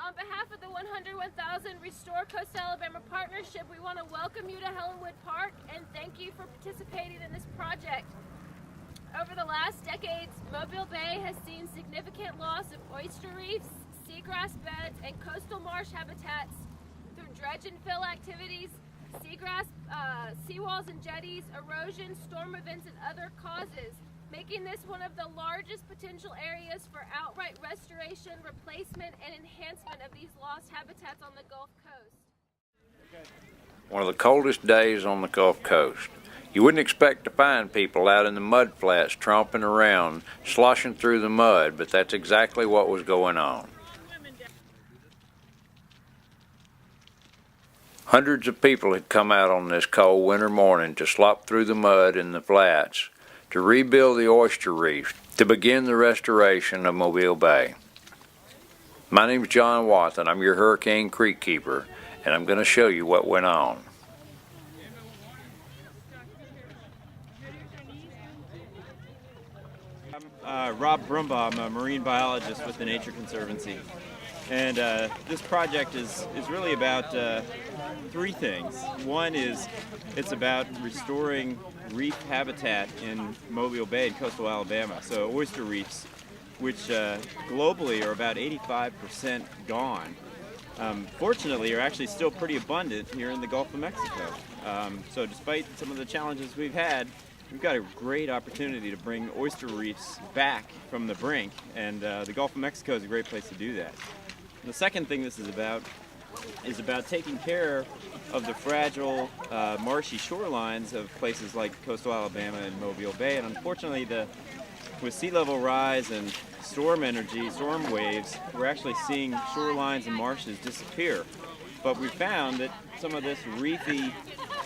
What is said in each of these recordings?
On behalf of the 101,000 Restore Coastal Alabama Partnership, we want to welcome you to Helenwood Park and thank you for participating in this project. Over the last decades, Mobile Bay has seen significant loss of oyster reefs, seagrass beds, and coastal marsh habitats through dredge and fill activities, seagrass, seawalls and jetties, erosion, storm events, and other causes, making this one of the largest potential areas for outright restoration, replacement, and enhancement of these lost habitats on the Gulf Coast. One of the coldest days on the Gulf Coast. You wouldn't expect to find people out in the mud flats tromping around, sloshing through the mud, but that's exactly what was going on. Hundreds of people had come out on this cold winter morning to slop through the mud in the flats, to rebuild the oyster reefs, to begin the restoration of Mobile Bay. My name is John Watson. I'm your Hurricane Creek Keeper, and I'm going to show you what went on. I'm Rob Brumbaugh. I'm a marine biologist with the Nature Conservancy. And this project is really about three things. One is it's about restoring reef habitat in Mobile Bay in coastal Alabama. So oyster reefs, which globally are about 85% gone, fortunately are actually still pretty abundant here in the Gulf of Mexico. So despite some of the challenges we've had, we've got a great opportunity to bring oyster reefs back from the brink, and the Gulf of Mexico is a great place to do that. The second thing this is about taking care of the fragile, marshy shorelines of places like coastal Alabama and Mobile Bay. And unfortunately, with sea level rise and storm energy, storm waves, we're actually seeing shorelines and marshes disappear. But we found that some of this reefy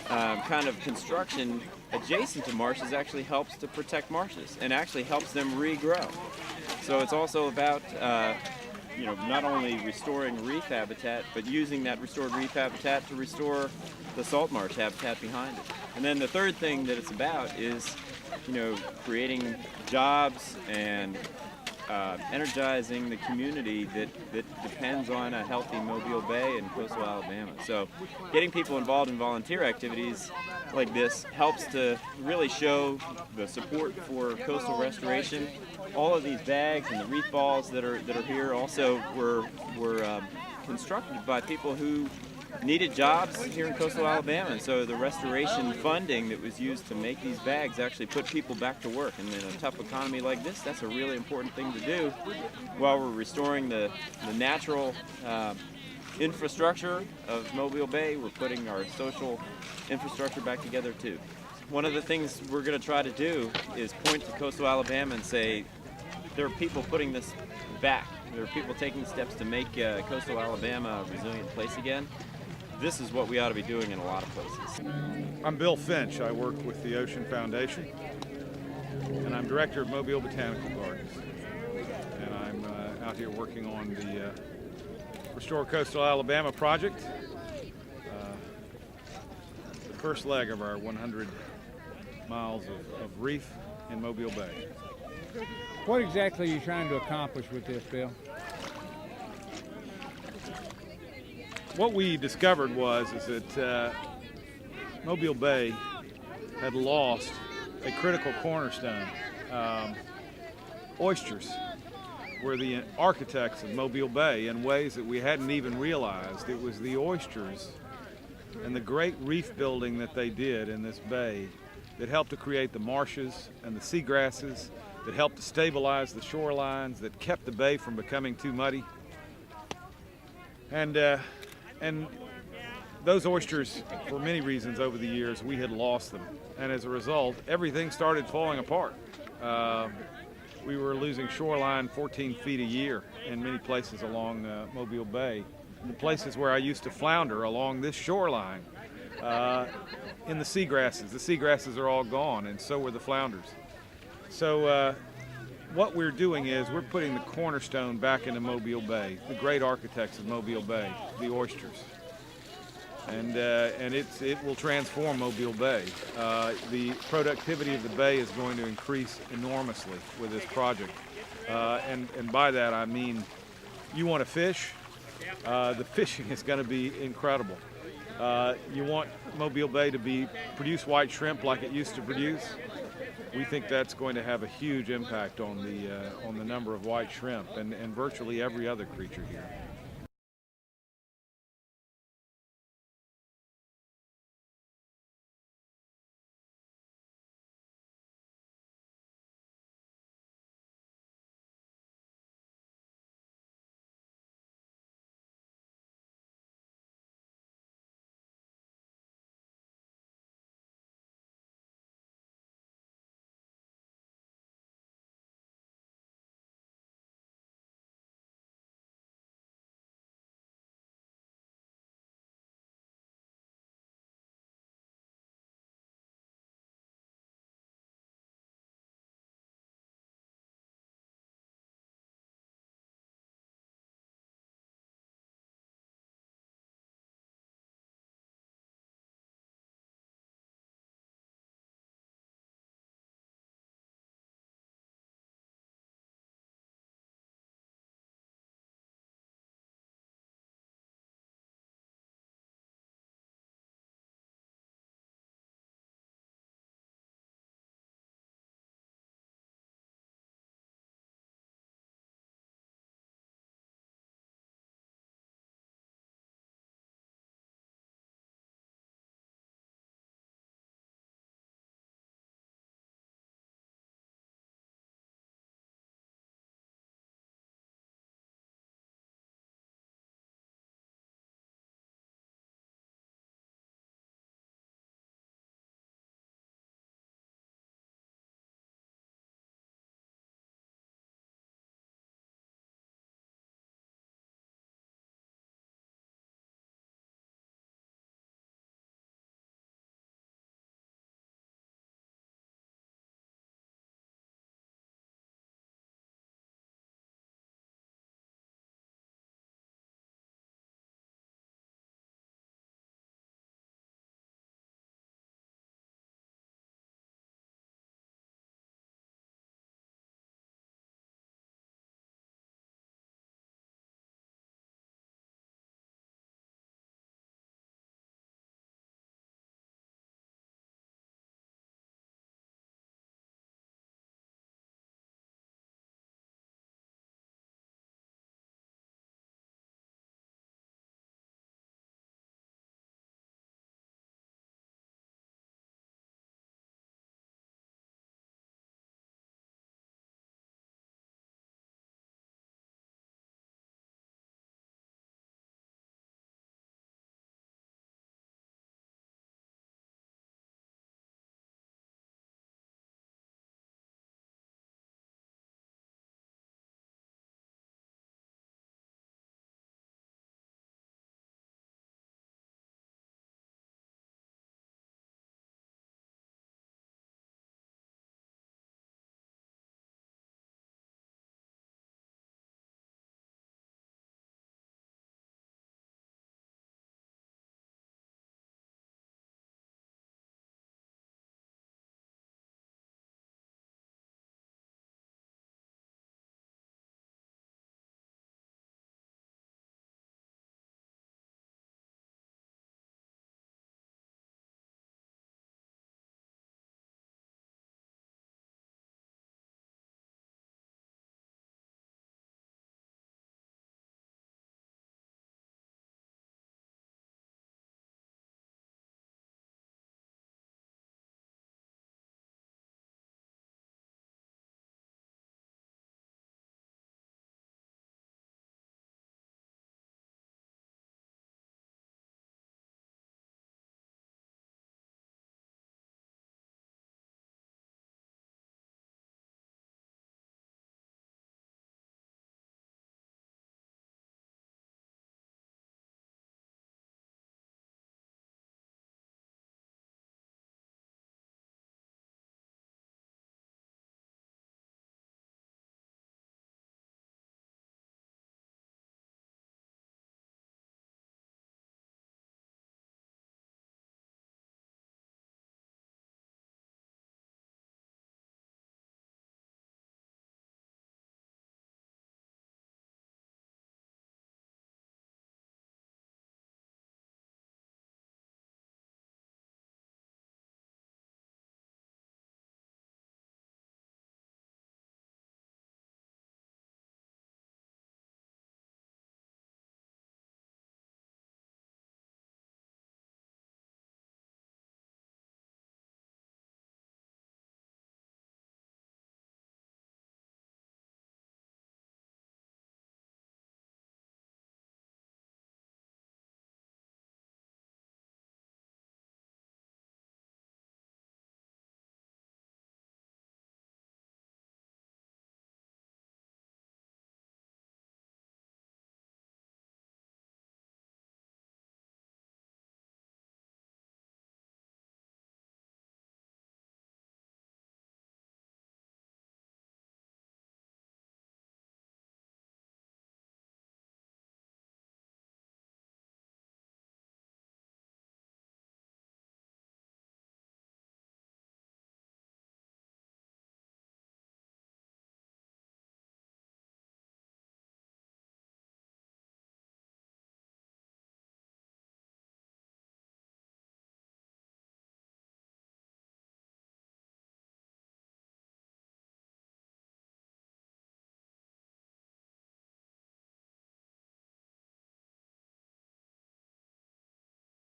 kind of construction adjacent to marshes actually helps to protect marshes and actually helps them regrow. So it's also about not only restoring reef habitat, but using that restored reef habitat to restore the salt marsh habitat behind it. And then the third thing that it's about is, creating jobs and energizing the community that depends on a healthy Mobile Bay and coastal Alabama. So getting people involved in volunteer activities like this helps to really show the support for coastal restoration. All of these bags and the reef balls that are here also were constructed by people who needed jobs here in coastal Alabama, and so the restoration funding that was used to make these bags actually put people back to work. And in a tough economy like this, that's a really important thing to do while we're restoring the natural infrastructure of Mobile Bay. We're putting our social infrastructure back together too. One of the things we're going to try to do is point to coastal Alabama and say there are people putting this back. There are people taking steps to make coastal Alabama a resilient place again. This is what we ought to be doing in a lot of places. I'm Bill Finch. I work with the Ocean Foundation, and I'm director of Mobile Botanical Gardens. And I'm out here working on the Restore Coastal Alabama project, the first leg of our 100 miles of reef in Mobile Bay. What exactly are you trying to accomplish with this, Bill? What we discovered is that Mobile Bay had lost a critical cornerstone. Oysters were the architects of Mobile Bay in ways that we hadn't even realized. It was the oysters and the great reef building that they did in this bay that helped to create the marshes and the seagrasses, that helped to stabilize the shorelines, that kept the bay from becoming too muddy. And those oysters, for many reasons over the years, we had lost them. And as a result, everything started falling apart. We were losing shoreline 14 feet a year in many places along Mobile Bay. The places where I used to flounder along this shoreline, in the seagrasses. The seagrasses are all gone, and so were the flounders. So what we're doing is we're putting the cornerstone back into Mobile Bay, the great architects of Mobile Bay, the oysters. And it will transform Mobile Bay. The productivity of the bay is going to increase enormously with this project. And by that I mean you want to fish the fishing is going to be incredible. You want Mobile Bay to produce white shrimp like it used to produce. We think that's going to have a huge impact on the number of white shrimp and virtually every other creature here.